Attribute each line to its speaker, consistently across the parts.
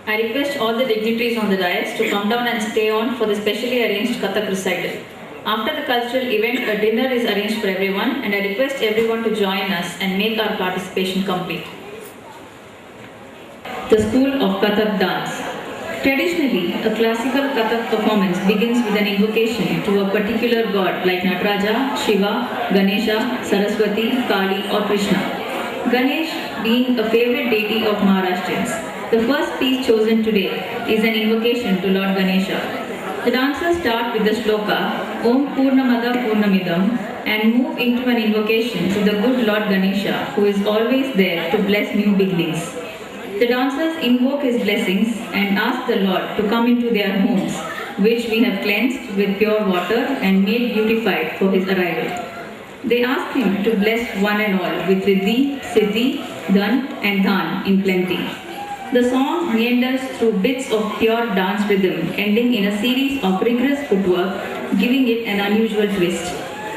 Speaker 1: I request all the dignitaries on the dais to come down and stay on for the specially arranged Kathak recital. After the cultural event, a dinner is arranged for everyone, and I request everyone to join us and make our participation complete. The School of Kathak Dance. Traditionally, a classical Kathak performance begins with an invocation to a particular god like Nataraja, Shiva, Ganesha, Saraswati, Kali or Krishna. Ganesh being a favorite deity of Maharashtrians. The first piece chosen today is an invocation to Lord Ganesha. The dancers start with the shloka Om Purnamada Purnamidam and move into an invocation to the good Lord Ganesha, who is always there to bless new beginnings. The dancers invoke his blessings and ask the Lord to come into their homes, which we have cleansed with pure water and made beautified for his arrival. They ask him to bless one and all with Riddhi, Siddhi, Dhan and Dhan in plenty. The song meanders through bits of pure dance rhythm, ending in a series of rigorous footwork, giving it an unusual twist.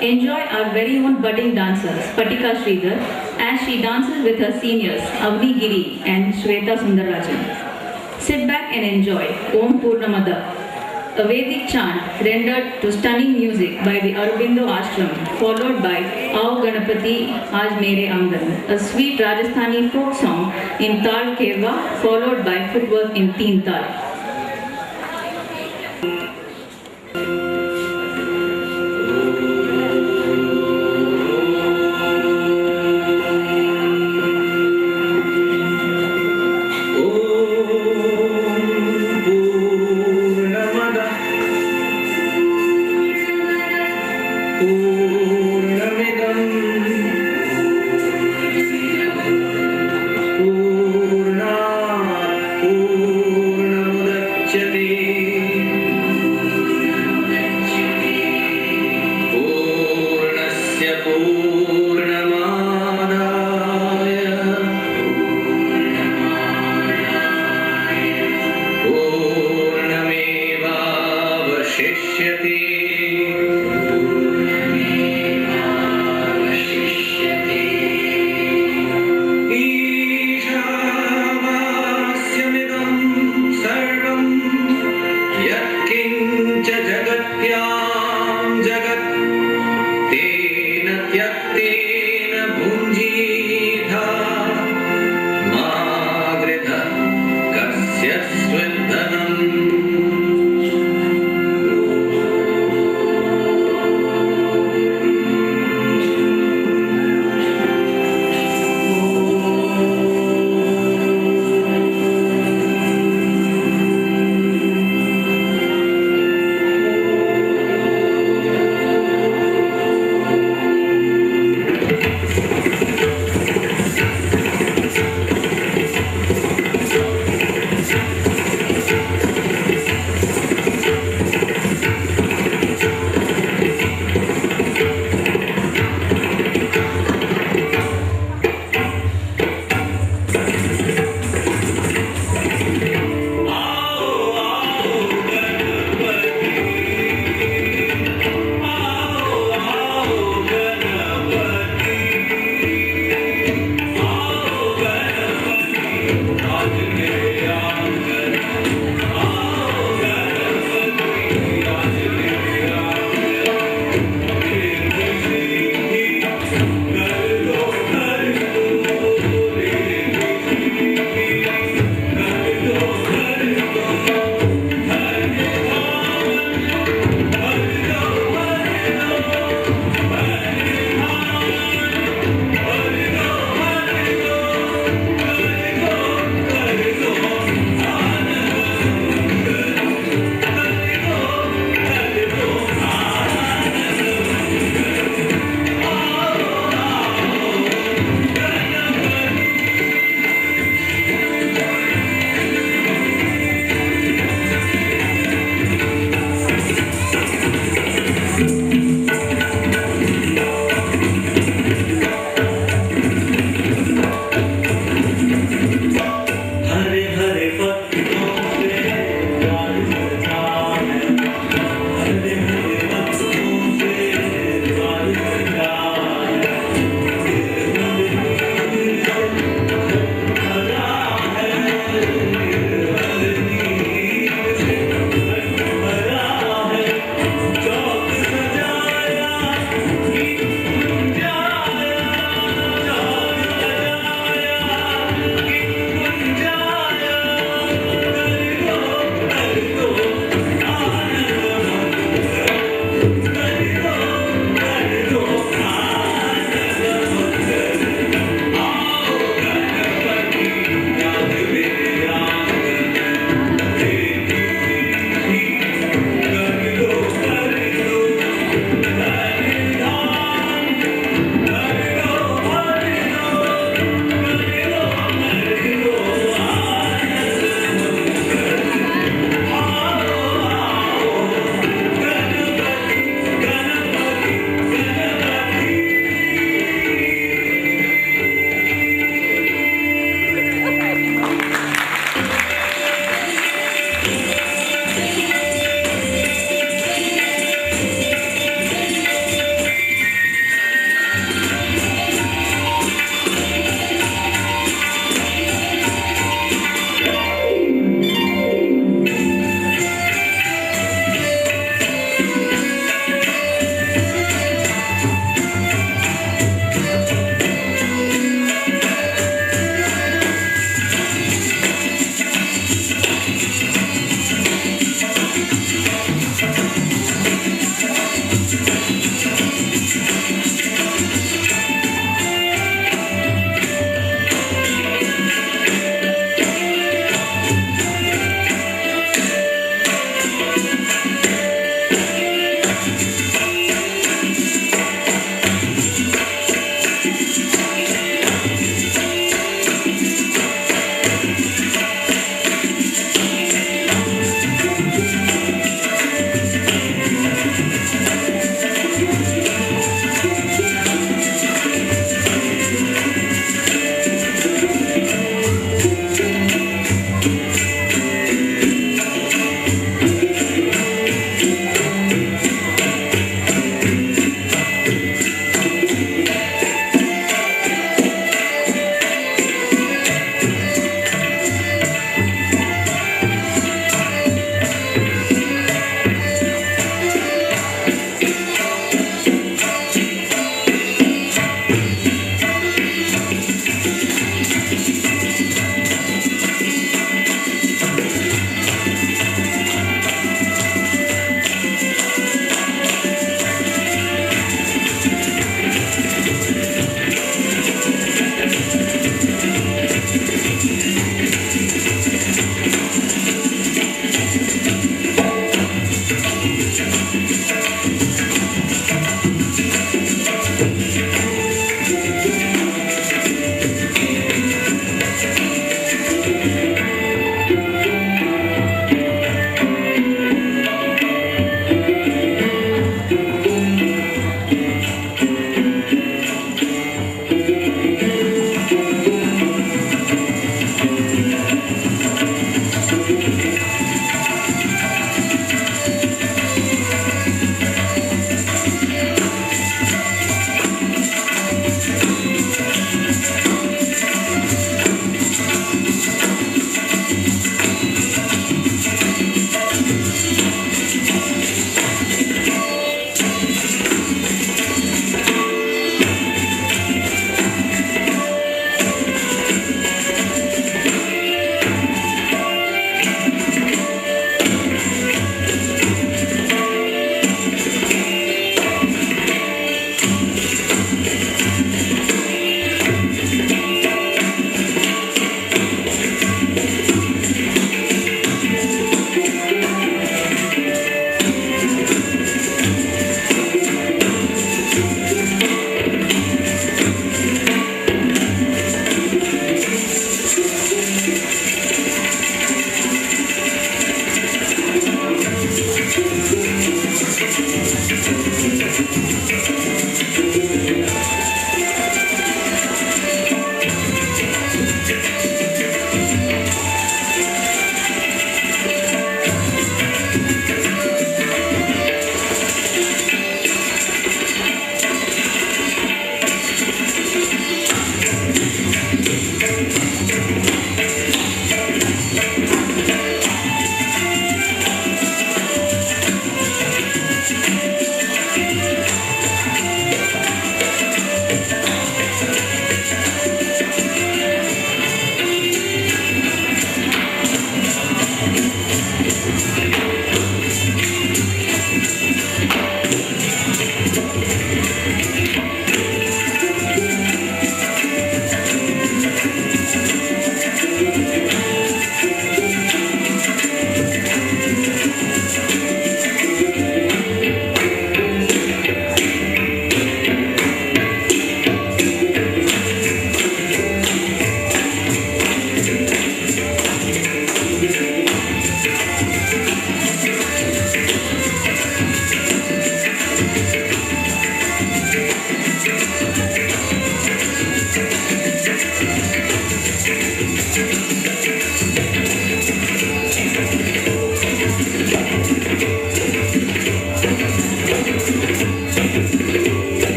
Speaker 1: Enjoy our very own budding dancers, Patika Sridhar, as she dances with her seniors, Avni Giri and Shweta Sundararajan. Sit back and enjoy Om Purnamada, a Vedic chant rendered to stunning music by the Aurobindo Ashram, followed by Aao Ganapati Aaj Mere Angan, a sweet Rajasthani folk song in Tal Kerwa, followed by footwork in Teen Tal.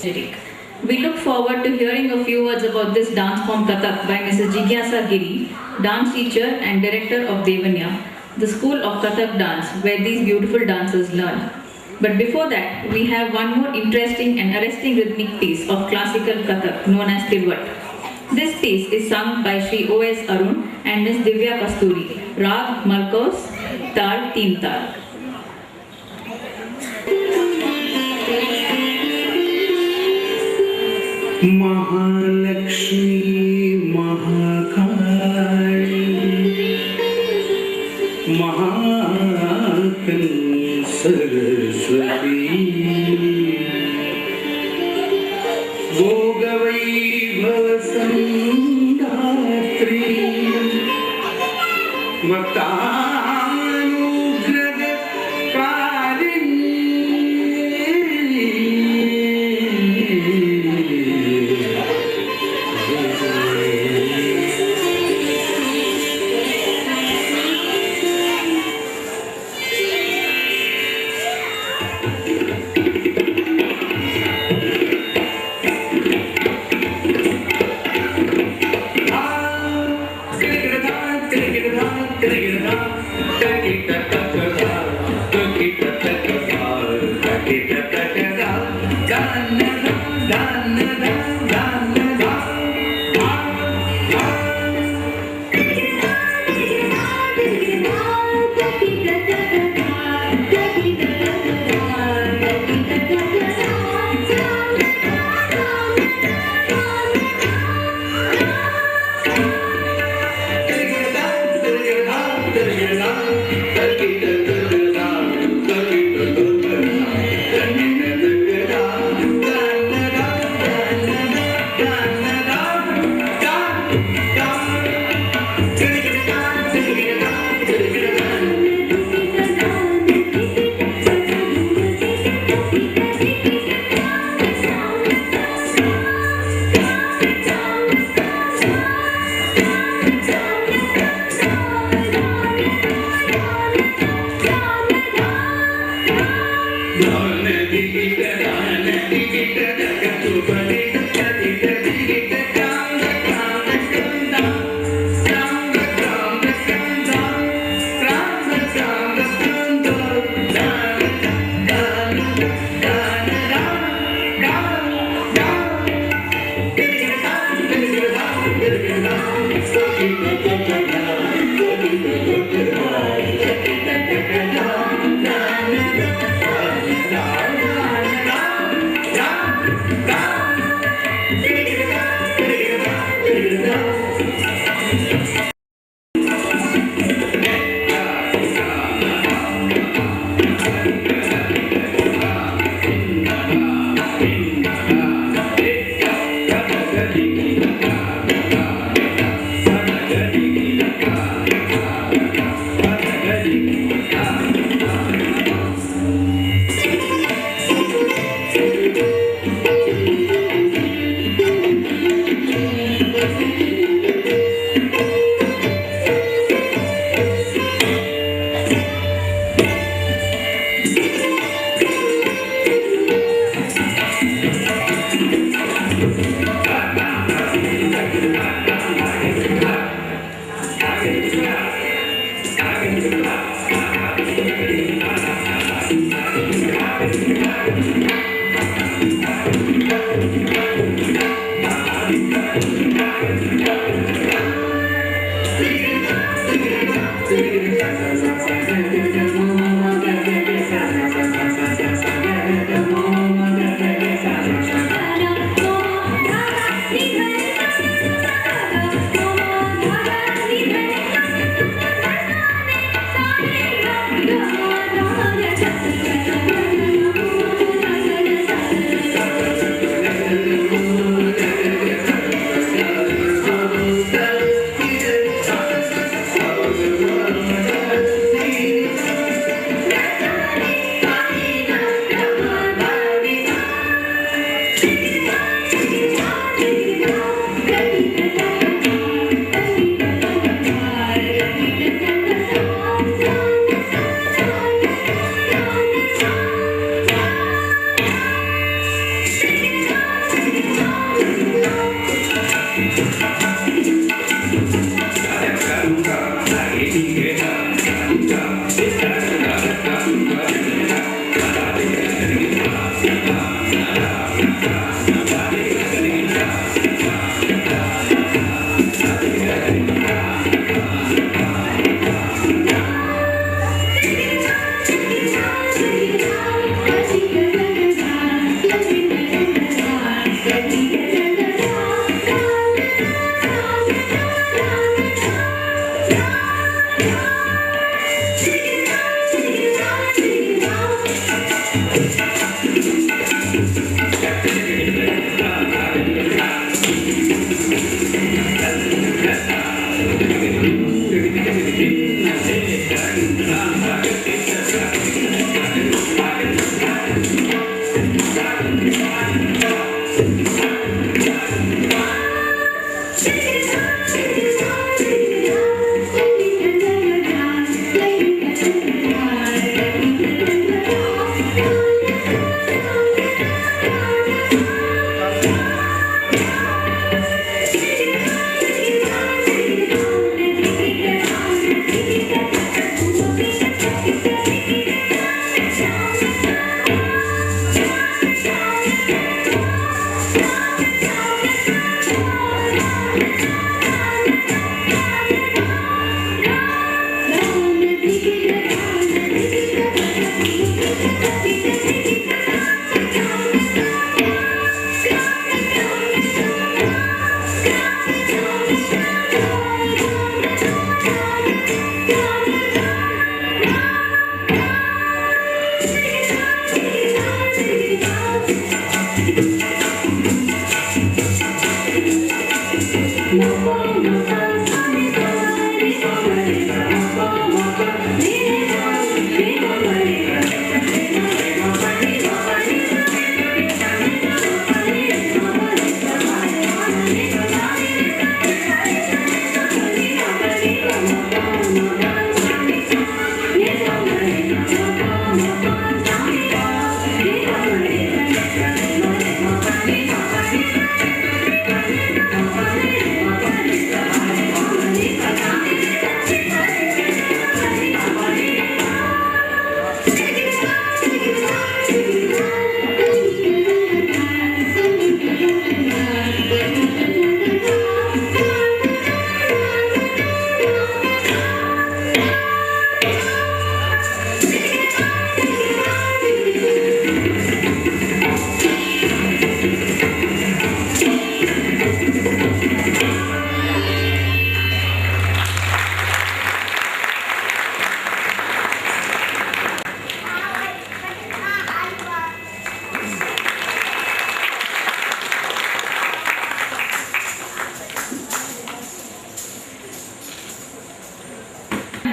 Speaker 1: energetic. We look forward to hearing a few words about this dance form Kathak by Mrs. Jigyasa Giri, dance teacher and director of Devanya, the school of Kathak dance where these beautiful dancers learn. But before that, we have one more interesting and arresting rhythmic piece of classical Kathak known as Tirvat. This piece is sung by Sri O.S. Arun and Ms. Divya Kasturi, Rag Malkos, Tal Team Tal.
Speaker 2: Mahalakshmi Mahakali Mahakali Saraswati Bhogavaibhava Sandhatri Bhaktanugrada Karini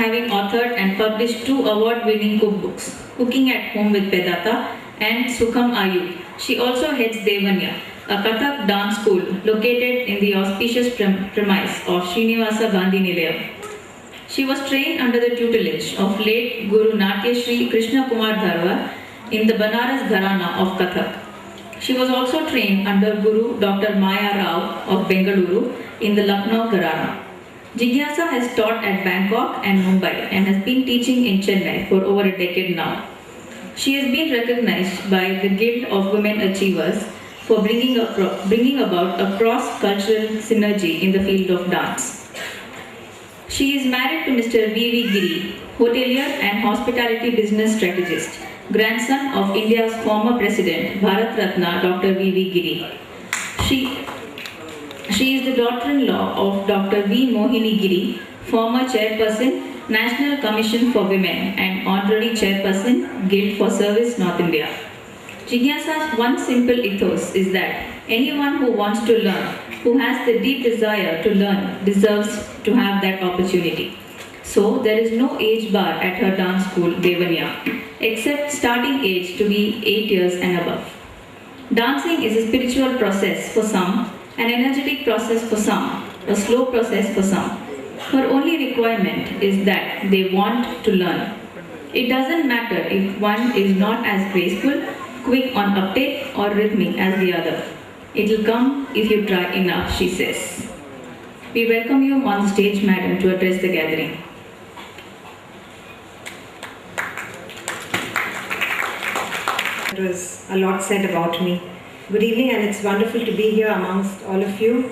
Speaker 1: Having authored and published 2 award-winning cookbooks, Cooking at Home with Pedata and Sukham Ayu. She also heads Devanya, a Kathak dance school located in the auspicious premise of Srinivasa Gandhi Nilayam. She was trained under the tutelage of late Guru Natya Shri Krishna Kumar Dharwar in the Banaras Gharana of Kathak. She was also trained under Guru Dr. Maya Rao of Bengaluru in the Lucknow Gharana. Jigyasa has taught at Bangkok and Mumbai and has been teaching in Chennai for over a decade now. She has been recognized by the Guild of Women Achievers for bringing about a cross-cultural synergy in the field of dance. She is married to Mr. V.V. Giri, hotelier and hospitality business strategist, grandson of India's former president, Bharat Ratna Dr. V.V. Giri. She is the daughter-in-law of Dr. V. Mohini Giri, former chairperson, National Commission for Women and honorary chairperson, Guild for Service North India. Jigyasa's one simple ethos is that anyone who wants to learn, who has the deep desire to learn, deserves to have that opportunity. So there is no age bar at her dance school, Devanya, except starting age to be 8 years and above. Dancing is a spiritual process for some, an energetic process for some, a slow process for some. Her only requirement is that they want to learn. It doesn't matter if one is not as graceful, quick on uptake or rhythmic as the other. It will come if you try enough, she says. We welcome you on stage, madam, to address the gathering.
Speaker 3: It was a lot said about me. Good evening, and it's wonderful to be here amongst all of you.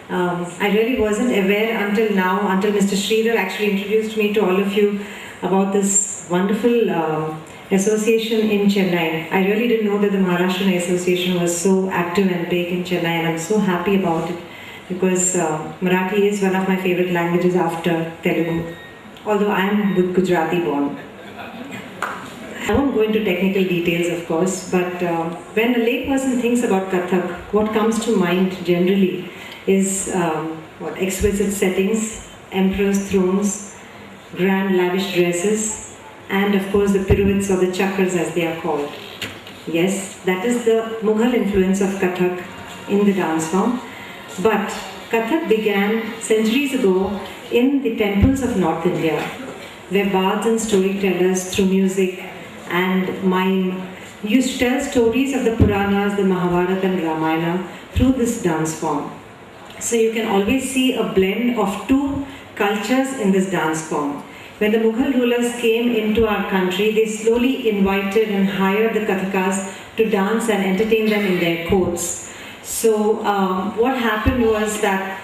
Speaker 3: I really wasn't aware until now, until Mr. Sridhar actually introduced me to all of you about this wonderful association in Chennai. I really didn't know that the Maharashtrian Association was so active and big in Chennai, and I'm so happy about it because Marathi is one of my favorite languages after Telugu, although I am Gujarati born. I won't go into technical details, of course, but when a layperson thinks about Kathak, what comes to mind generally is exquisite settings, emperor's thrones, grand lavish dresses, and of course the pirouettes or the chakras as they are called. Yes, that is the Mughal influence of Kathak in the dance form. But Kathak began centuries ago in the temples of North India, where bards and storytellers through music and mime used to tell stories of the Puranas, the Mahabharata and Ramayana through this dance form. So you can always see a blend of two cultures in this dance form. When the Mughal rulers came into our country, they slowly invited and hired the Kathakas to dance and entertain them in their courts. So what happened was that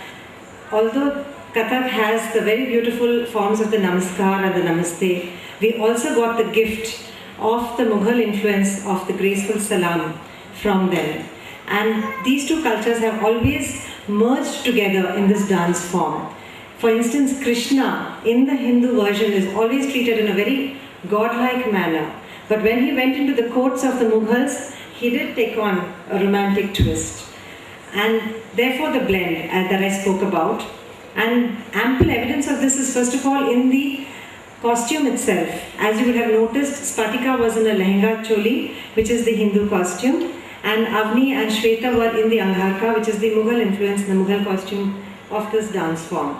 Speaker 3: although Kathak has the very beautiful forms of the Namaskar and the Namaste, we also got the gift of the Mughal influence of the graceful salam from them. And these two cultures have always merged together in this dance form. For instance, Krishna in the Hindu version is always treated in a very godlike manner. But when he went into the courts of the Mughals, he did take on a romantic twist. And therefore the blend that I spoke about. And ample evidence of this is first of all in the costume itself. As you would have noticed, Spatika was in a lehenga choli, which is the Hindu costume, and Avni and Shweta were in the Angharka, which is the Mughal influence, the Mughal costume of this dance form.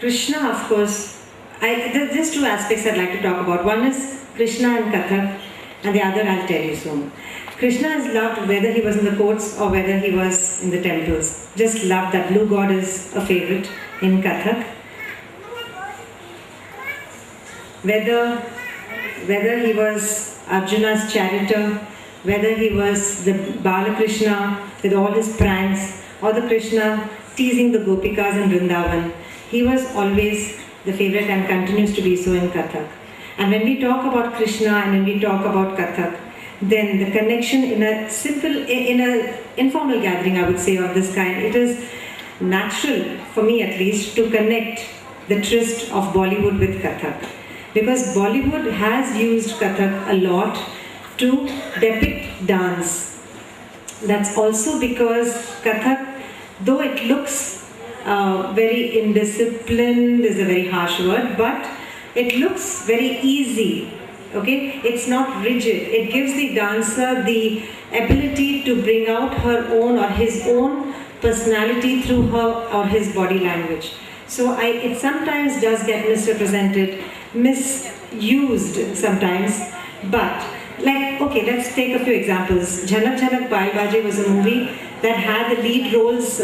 Speaker 3: Krishna, of course, there's two aspects I'd like to talk about. One is Krishna and Kathak, and the other I'll tell you soon. Krishna is loved whether he was in the courts or whether he was in the temples. Just loved. That blue god is a favorite in Kathak. Whether he was Arjuna's charioteer, whether he was the Balakrishna with all his pranks, or the Krishna teasing the Gopikas in Vrindavan, he was always the favorite and continues to be so in Kathak. And when we talk about Krishna and when we talk about Kathak, then the connection in a informal gathering, I would say, of this kind, it is natural, for me at least, to connect the tryst of Bollywood with Kathak. Because Bollywood has used Kathak a lot to depict dance. That's also because Kathak, though it looks very indisciplined, is a very harsh word, but it looks very easy. Okay, it's not rigid. It gives the dancer the ability to bring out her own or his own personality through her or his body language. So it sometimes does get misrepresented, misused sometimes, but like, okay, let's take a few examples. Jhanak Jhanak Baal Baje was a movie that had the lead roles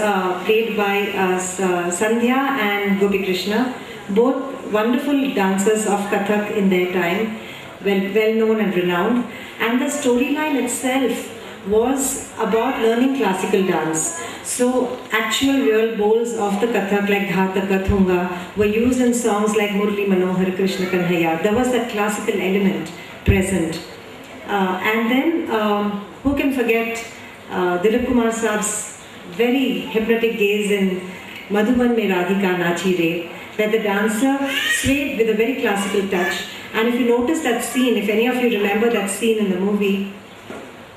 Speaker 3: played by Sandhya and Gopi Krishna, both wonderful dancers of Kathak in their time, well known and renowned, and the storyline itself was about learning classical dance. So actual real bowls of the Kathak like Dhataka, Thunga were used in songs like Murli Manohar, Krishna Kanhaiya. There was that classical element present. And then who can forget Dilip Kumar Saab's very hypnotic gaze in Madhuban Mein Radhika Nachi Re, where the dancer swayed with a very classical touch. And if you notice that scene, if any of you remember that scene in the movie,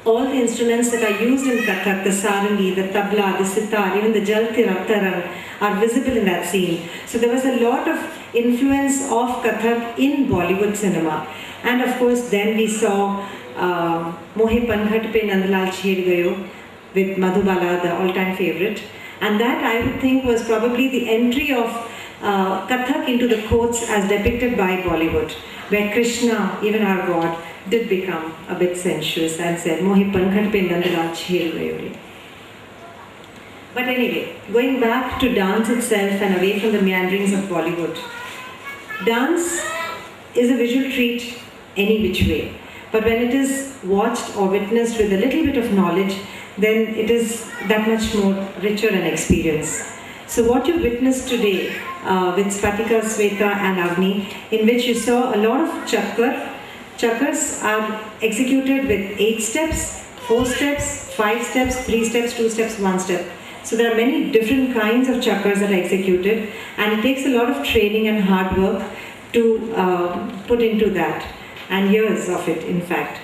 Speaker 3: all the instruments that are used in Kathak, the sarangi, the tabla, the sitar, even the jaltirang, are visible in that scene. So there was a lot of influence of Kathak in Bollywood cinema. And of course, then we saw Mohe Panghat Pe Nandlal Chhed Gayo with Madhubala, the all-time favorite. And that, I would think, was probably the entry of Kathak into the courts as depicted by Bollywood, where Krishna, even our god, did become a bit sensuous and said, Mohi Pankhat Pe Nandlal Chhed Gayo. But anyway, going back to dance itself and away from the meanderings of Bollywood. Dance is a visual treat any which way. But when it is watched or witnessed with a little bit of knowledge, then it is that much more richer an experience. So what you witnessed today with Spatika, Sweta and Agni, in which you saw a lot of chakar. Chakras are executed with 8 steps, 4 steps, 5 steps, 3 steps, 2 steps, 1 step. So there are many different kinds of chakras that are executed, and it takes a lot of training and hard work to put into that, and years of it in fact.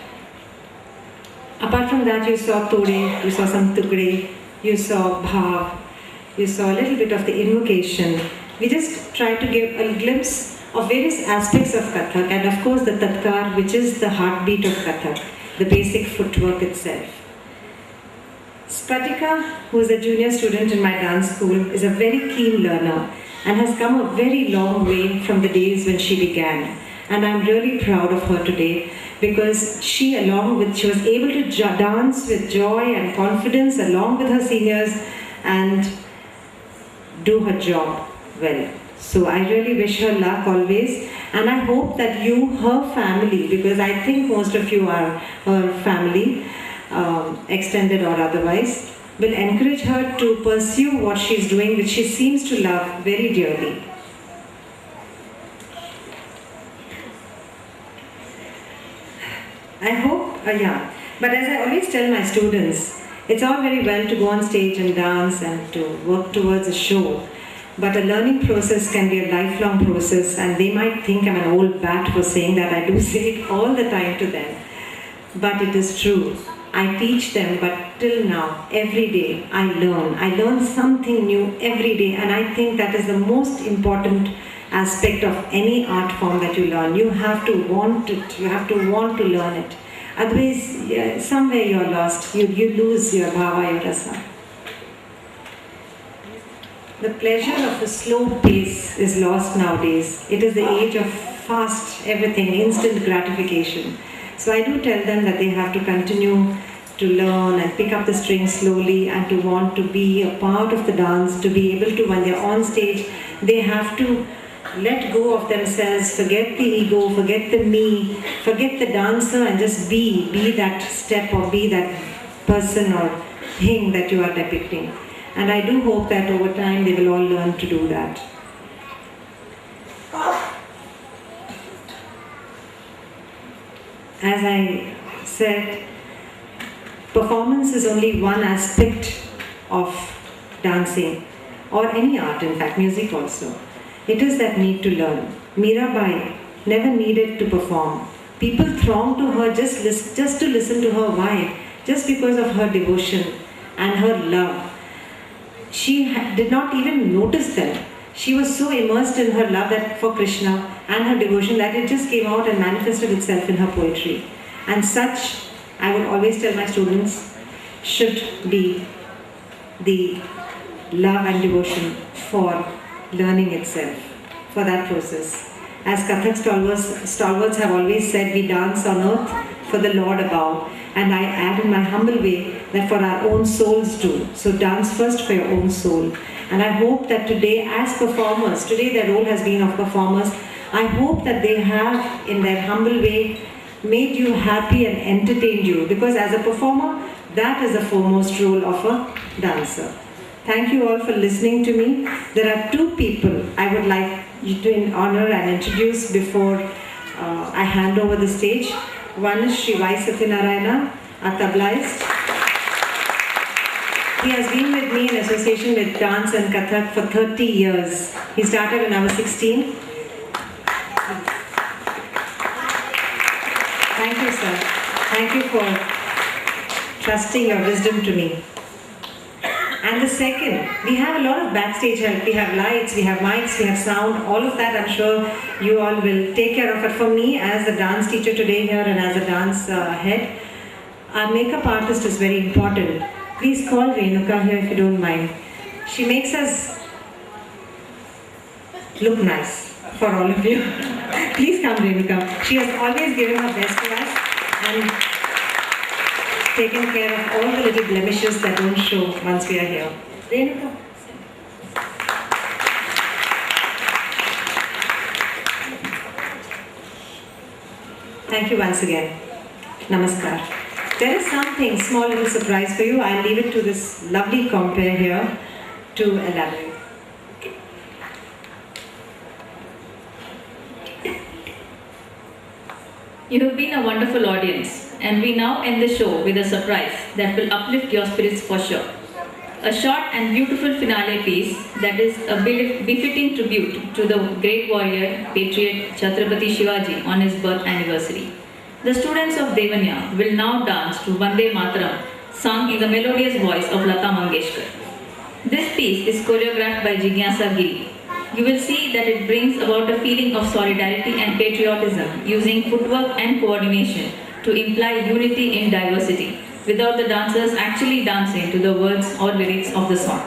Speaker 3: Apart from that, you saw Tode, you saw some Tukde, you saw Bhav, you saw a little bit of the invocation. We just tried to give a glimpse of various aspects of Kathak, and of course the Tatkar, which is the heartbeat of Kathak, the basic footwork itself. Spatika, who is a junior student in my dance school, is a very keen learner and has come a very long way from the days when she began. And I'm really proud of her today because she was able to dance with joy and confidence along with her seniors and do her job well. So I really wish her luck always, and I hope that you, her family, because I think most of you are her family, extended or otherwise, will encourage her to pursue what she's doing, which she seems to love very dearly. I hope, but as I always tell my students, it's all very well to go on stage and dance and to work towards a show, but a learning process can be a lifelong process, and they might think I'm an old bat for saying that. I do say it all the time to them, but it is true. I teach them, but till now, every day I learn something new every day, and I think that is the most important aspect of any art form that you learn. You have to want it, you have to want to learn it. Otherwise, somewhere you're lost, you lose your bhava, your rasa. The pleasure of a slow pace is lost nowadays. It is the age of fast everything, instant gratification. So I do tell them that they have to continue to learn and pick up the strings slowly and to want to be a part of the dance, to be able to, when they're on stage, they have to let go of themselves, forget the ego, forget the me, forget the dancer and just be that step or be that person or thing that you are depicting. And I do hope that over time they will all learn to do that. As I said, performance is only one aspect of dancing, or any art in fact, music also. It is that need to learn. Mirabai never needed to perform. People thronged to her just to listen to her. Why? Just because of her devotion and her love. She did not even notice them. She was so immersed in her love for Krishna and her devotion that it just came out and manifested itself in her poetry. And such, I would always tell my students, should be the love and devotion for learning itself, for that process. As Kathak stalwarts have always said, we dance on earth for the Lord above. And I add in my humble way that for our own souls too. So dance first for your own soul. And I hope that today, as performers, today their role has been of performers, I hope that they have, in their humble way, made you happy and entertained you. Because as a performer, that is the foremost role of a dancer. Thank you all for listening to me. There are 2 people I would like you to honor and introduce before I hand over the stage. One is Sri Y. Satyanarayana, a tablaist. He has been with me in association with dance and Kathak for 30 years. He started when I was 16. Thank you, sir. Thank you for trusting your wisdom to me. And the second, we have a lot of backstage help. We have lights, we have mics, we have sound, all of that I'm sure you all will take care of. But for me, as a dance teacher today here and as a dance head, our makeup artist is very important. Please call Renuka here if you don't mind. She makes us look nice for all of you. Please come, Renuka. She has always given her best to us and taken care of all the little blemishes that don't show once we are here. Renuka. Thank you once again. Namaskar. There is something, small little surprise for you. I'll leave it to this lovely compere here to elaborate.
Speaker 1: You have been a wonderful audience, and we now end the show with a surprise that will uplift your spirits for sure. A short and beautiful finale piece that is a befitting tribute to the great warrior, patriot Chhatrapati Shivaji on his birth anniversary. The students of Devanya will now dance to Vande Mataram, sung in the melodious voice of Lata Mangeshkar. This piece is choreographed by Jigyasa Giri. You will see that it brings about a feeling of solidarity and patriotism using footwork and coordination to imply unity in diversity, without the dancers actually dancing to the words or lyrics of the song.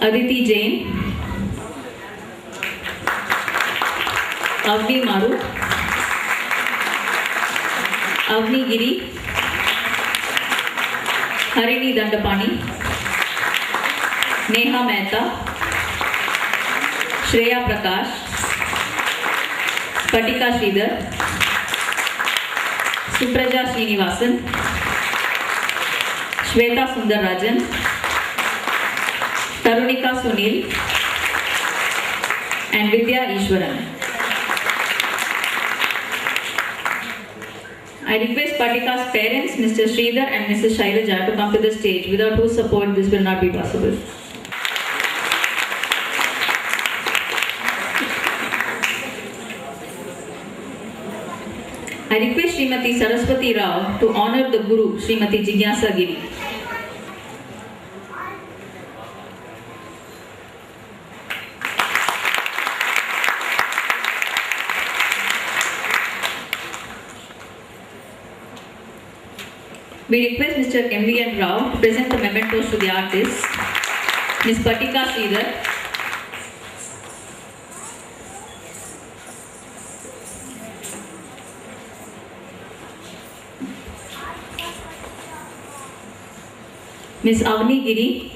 Speaker 1: Aditi Jain, Avni Maru, Avni Giri, Harini Dandapani, Neha Mehta, Shreya Prakash, Spatika Sridhar, Supraja Srinivasan, Shweta Sundarajan, Tarunika Sunil, and Vidya Ishwaran. I request Patika's parents, Mr. Sridhar and Mrs. Shailaja, to come to the stage, without whose support this will not be possible. I request Srimati Saraswati Rao to honor the Guru, Srimati Jigyasa Giri. We request Mr. M.V.N. Rao to present the mementos to the artists. Ms. Patika Sridhar, Ms. Avni Giri,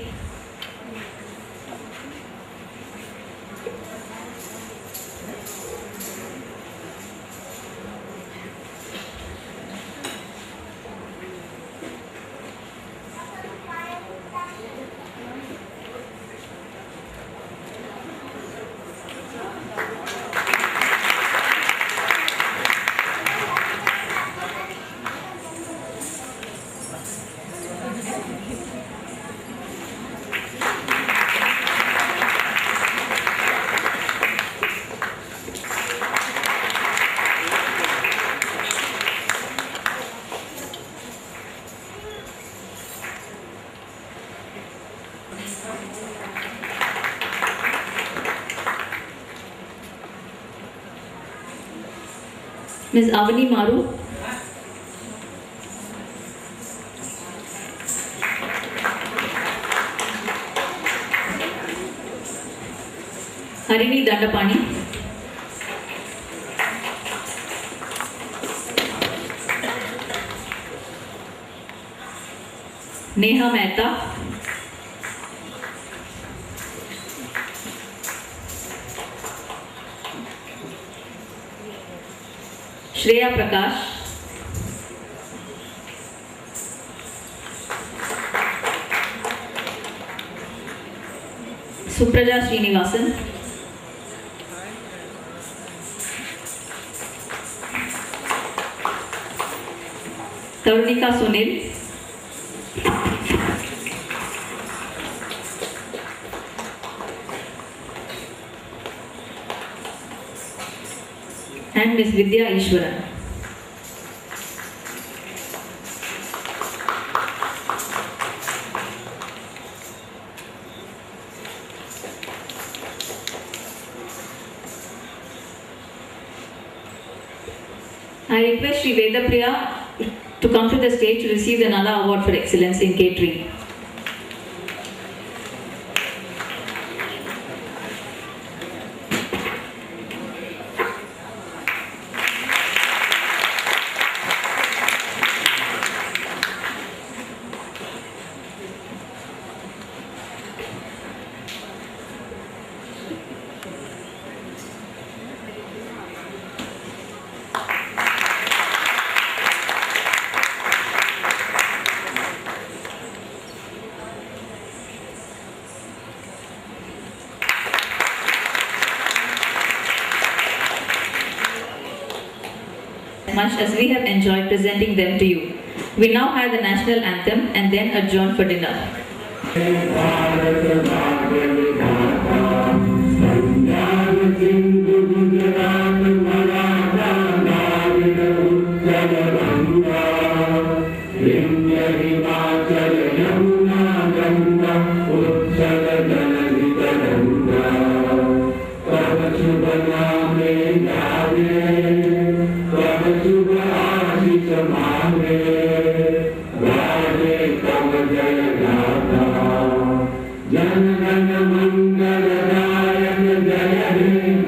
Speaker 1: Ms. Avani Maru, Harini Dandapani, Neha Mehta, Shreya Prakash, Supraja Srinivasan, Tarunika Sunil, and Ms. Vidya Ishwaran. I request Sri Vedapriya to come to the stage to receive the Nala Award for Excellence in Catering. Much as we have enjoyed presenting them to you. We now have the national anthem and then adjourn for dinner.
Speaker 2: Jana Jana Mangala Dayaka Jaya He